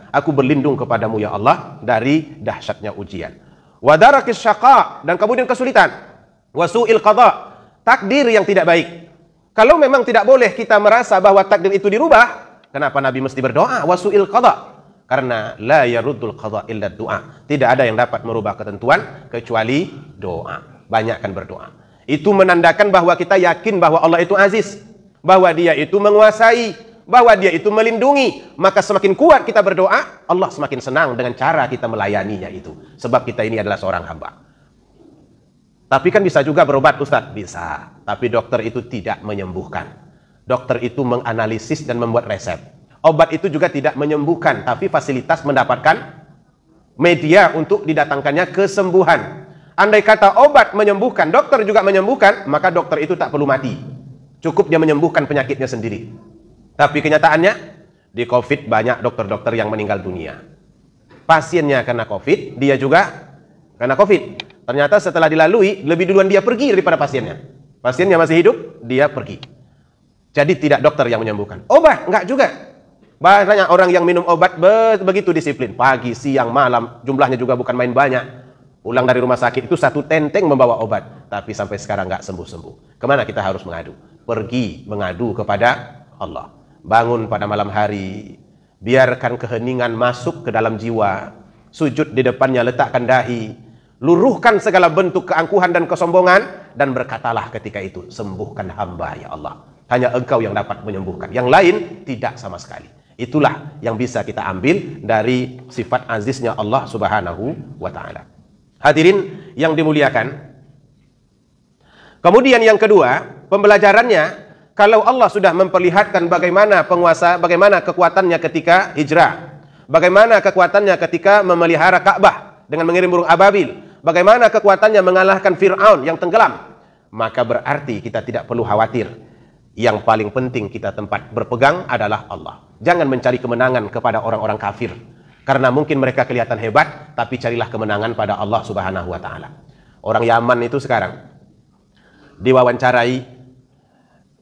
Aku berlindung kepadamu ya Allah dari dahsyatnya ujian. Wa darakis syaqa, dan kemudian kesulitan. Wa su'il qada, takdir yang tidak baik. Kalau memang tidak boleh kita merasa bahwa takdir itu dirubah, kenapa Nabi mesti berdoa? Wa su'il qada. Karena la yaruddul qada illa du'a. Tidak ada yang dapat merubah ketentuan kecuali doa. Banyakkan berdoa. Itu menandakan bahwa kita yakin bahwa Allah itu aziz, bahwa Dia itu menguasai, bahwa Dia itu melindungi. Maka semakin kuat kita berdoa, Allah semakin senang dengan cara kita melayaninya itu. Sebab kita ini adalah seorang hamba. Tapi kan bisa juga berobat, Ustaz? Bisa. Tapi dokter itu tidak menyembuhkan. Dokter itu menganalisis dan membuat resep. Obat itu juga tidak menyembuhkan, tapi fasilitas mendapatkan media untuk didatangkannya kesembuhan. Andai kata obat menyembuhkan, dokter juga menyembuhkan, maka dokter itu tak perlu mati. Cukup dia menyembuhkan penyakitnya sendiri. Tapi kenyataannya, di COVID banyak dokter-dokter yang meninggal dunia. Pasiennya kena COVID, dia juga kena COVID. Ternyata setelah dilalui, lebih duluan dia pergi daripada pasiennya. Pasiennya masih hidup, dia pergi. Jadi tidak dokter yang menyembuhkan. Obat, enggak juga. Banyak orang yang minum obat begitu disiplin. Pagi, siang, malam, jumlahnya juga bukan main banyak. Pulang dari rumah sakit itu satu tenteng membawa obat. Tapi sampai sekarang enggak sembuh-sembuh. Kemana kita harus mengadu? Pergi mengadu kepada Allah. Bangun pada malam hari, biarkan keheningan masuk ke dalam jiwa, sujud di depannya, letakkan dahi, luruhkan segala bentuk keangkuhan dan kesombongan, dan berkatalah ketika itu, sembuhkan hamba ya Allah. Hanya Engkau yang dapat menyembuhkan, yang lain tidak sama sekali. Itulah yang bisa kita ambil dari sifat aziznya Allah subhanahu wa ta'ala. Hadirin yang dimuliakan, kemudian yang kedua, pembelajarannya, kalau Allah sudah memperlihatkan bagaimana penguasa, bagaimana kekuatannya ketika hijrah, bagaimana kekuatannya ketika memelihara Ka'bah dengan mengirim burung ababil, bagaimana kekuatannya mengalahkan Fir'aun yang tenggelam, maka berarti kita tidak perlu khawatir. Yang paling penting kita tempat berpegang adalah Allah. Jangan mencari kemenangan kepada orang-orang kafir, karena mungkin mereka kelihatan hebat, tapi carilah kemenangan pada Allah subhanahu wa ta'ala. Orang Yaman itu sekarang diwawancarai,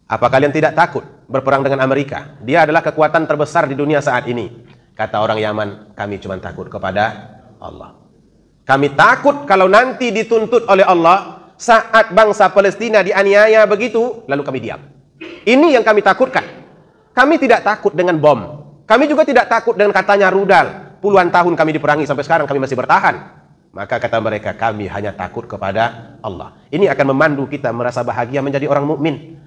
apa kalian tidak takut berperang dengan Amerika? Dia adalah kekuatan terbesar di dunia saat ini. Kata orang Yaman, kami cuma takut kepada Allah. Kami takut kalau nanti dituntut oleh Allah saat bangsa Palestina dianiaya begitu, lalu kami diam. Ini yang kami takutkan. Kami tidak takut dengan bom. Kami juga tidak takut dengan katanya rudal. Puluhan tahun kami diperangi, sampai sekarang kami masih bertahan. Maka kata mereka, kami hanya takut kepada Allah. Ini akan memandu kita merasa bahagia menjadi orang mukmin,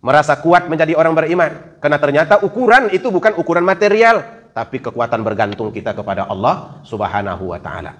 merasa kuat menjadi orang beriman. Karena ternyata ukuran itu bukan ukuran material, tapi kekuatan bergantung kita kepada Allah subhanahu wa ta'ala.